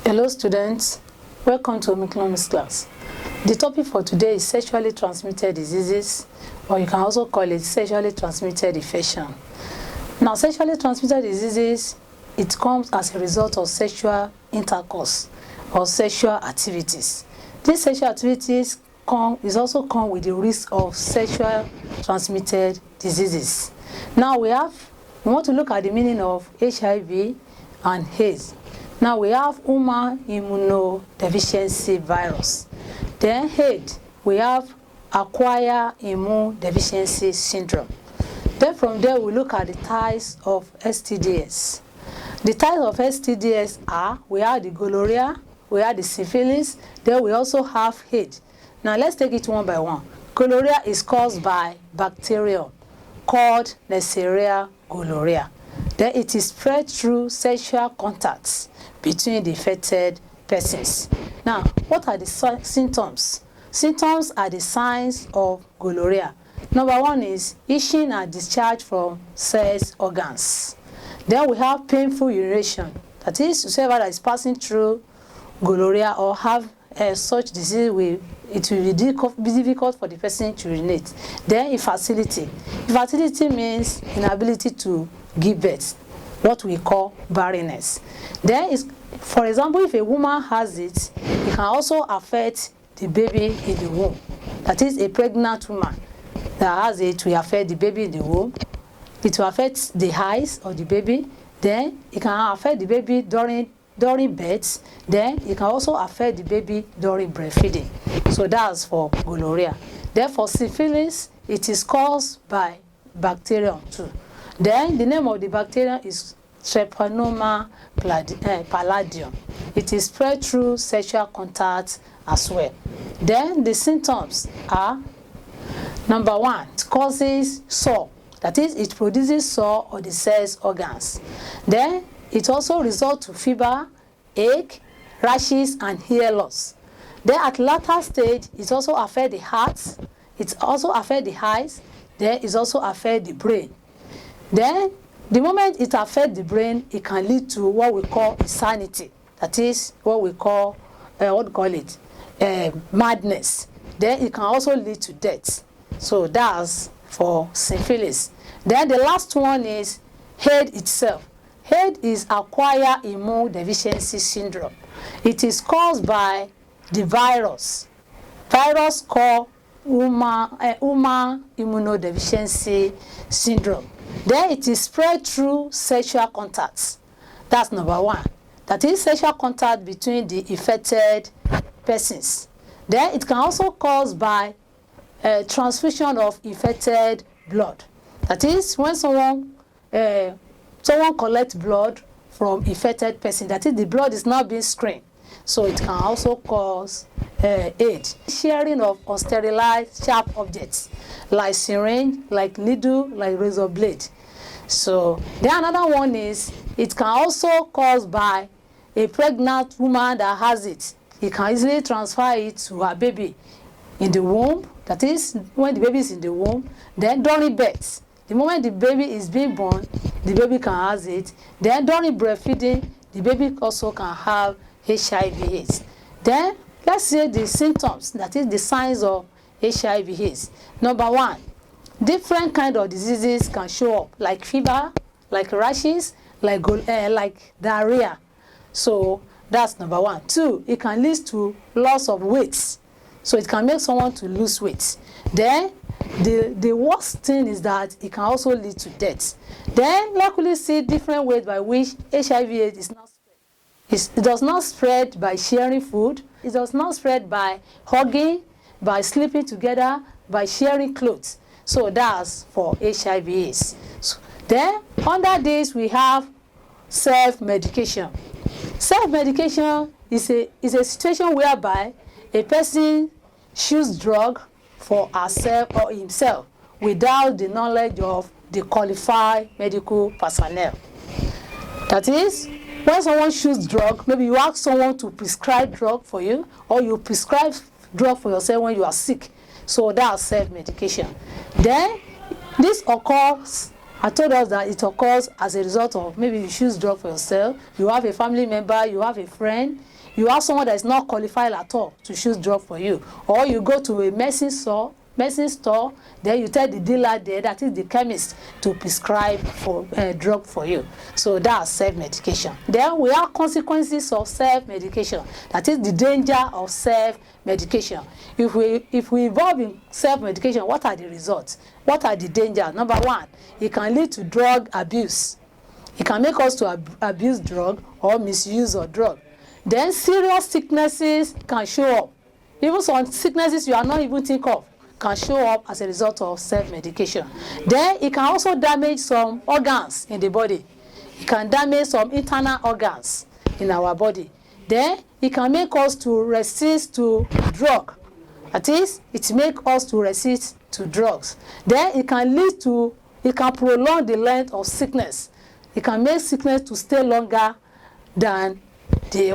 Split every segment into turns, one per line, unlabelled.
Hello students, welcome to Omicron's class. The topic for today is sexually transmitted diseases, or you can also call it sexually transmitted infection. Now, sexually transmitted diseases, it comes as a result of sexual intercourse or sexual activities. These sexual activities also come with the risk of sexual transmitted diseases. Now we want to look at the meaning of HIV and AIDS. Now we have human immunodeficiency virus. Then AIDS, we have acquired immune deficiency syndrome. Then from there we look at the types of STDs. The types of STDs are, we have the gonorrhea, we have the syphilis, then we also have AIDS. Now let's take it one by one. Gonorrhea is caused by bacterium called Neisseria gonorrhea. Then it is spread through sexual contacts between the infected persons. Now, what are the symptoms? Symptoms are the signs of gonorrhea. Number one is itching and discharge from sex organs. Then we have painful urination. That is, whoever that is passing through gonorrhea or have such disease, it will be difficult for the person to urinate. Then infertility. Infertility means inability to give birth, what we call barrenness. Then, for example, if a woman has it, it can also affect the baby in the womb. That is, a pregnant woman that has it will affect the baby in the womb. It will affect the eyes of the baby. Then it can affect the baby during birth. Then it can also affect the baby during breastfeeding. So that's for gonorrhea. Then for syphilis, it is caused by bacterium too. Then the name of the bacterium is Treponema palladium. It is spread through sexual contact as well. Then the symptoms are, number one, it causes sore. That is, it produces sore on the sex organs. Then it also results to fever, ache, rashes, and hair loss. Then at latter stage, it also affects the heart, it also affects the eyes, then it also affects the brain. Then the moment it affects the brain, it can lead to what we call insanity. That is what we call, madness. Then it can also lead to death. So that's for syphilis. Then the last one is AIDS itself. AIDS is acquired immune deficiency syndrome. It is caused by the virus called human immunodeficiency syndrome. Then it is spread through sexual contacts. That's number one. That is sexual contact between the infected persons. Then it can also cause by transfusion of infected blood. That is when someone collects blood from infected person. That is, the blood is not being screened. So it can also cause AIDS. Sharing of unsterilized sharp objects like syringe, like needle, like razor blade. So then another one is it can also cause by a pregnant woman that has it. It can easily transfer it to her baby in the womb. That is when the baby is in the womb. Then during birth, the moment the baby is being born, the baby can have it. Then during breastfeeding, the baby also can have HIV/AIDS. Then let's say the symptoms, that is the signs of HIV/AIDS. Number one, different kind of diseases can show up, like fever, like rashes, like diarrhea. So that's number one. Two, it can lead to loss of weight. So it can make someone to lose weight. Then the worst thing is that it can also lead to death. Then luckily see different ways by which HIV/AIDS is not spread. It does not spread by sharing food. It does not spread by hugging, by sleeping together, by sharing clothes. So that's for HIV/AIDS. Then under this we have self-medication. Self-medication is a situation whereby a person chooses drug for herself or himself without the knowledge of the qualified medical personnel. That is, when someone chooses drug, maybe you ask someone to prescribe drug for you, or you prescribe drug for yourself when you are sick. So that's self-medication. Then this occurs I told us that it occurs as a result of maybe you choose drug for yourself, you have a family member, you have a friend, you have someone that is not qualified at all to choose drug for you, or you go to a medicine store, then you tell the dealer there, that is the chemist, to prescribe for drug for you. So that's self-medication. Then we have consequences of self-medication. That is the danger of self-medication. If we involve in self-medication, what are the results? What are the dangers? Number one, it can lead to drug abuse. It can make us to abuse drug or misuse of drug. Then serious sicknesses can show up. Even some sicknesses you are not even think of can show up as a result of self-medication. Then it can also damage some organs in the body. It can damage some internal organs in our body. Then it can make us to resist to drug. That is, it makes us to resist to drugs. Then it can prolong the length of sickness. It can make sickness to stay longer than than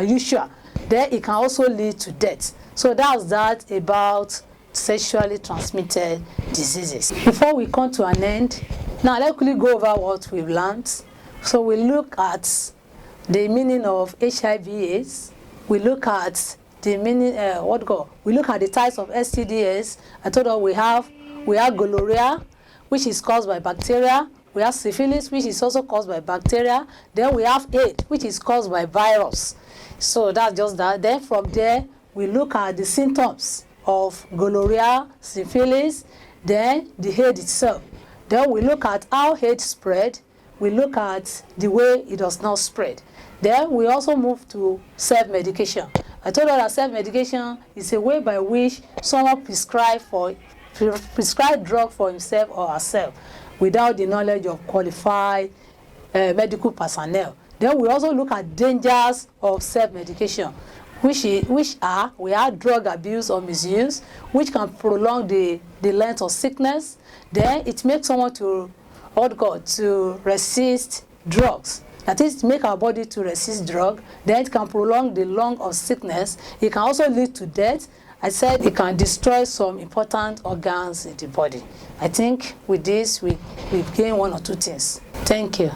usual. Then it can also lead to death. So that's that about sexually transmitted diseases. Before we come to an end, now let's quickly go over what we've learned. So we look at the meaning of HIV/AIDS. We look at the meaning we look at the types of STDs. I told you we have gonorrhea, which is caused by bacteria. We have syphilis, which is also caused by bacteria. Then we have AIDS, which is caused by virus. So that's just that. Then from there, we look at the symptoms of gonorrhea, syphilis, then the AIDS itself. Then we look at how AIDS spread. We look at the way it does not spread. Then we also move to self-medication. I told you that self-medication is a way by which someone prescribe drug for himself or herself without the knowledge of qualified medical personnel. Then we also look at dangers of self-medication, which are drug abuse or misuse, which can prolong the length of sickness. Then it makes someone to resist drugs. That is, to make our body to resist drug. Then it can prolong the length of sickness. It can also lead to death. I said it can destroy some important organs in the body. I think with this, we've gained one or two things. Thank you.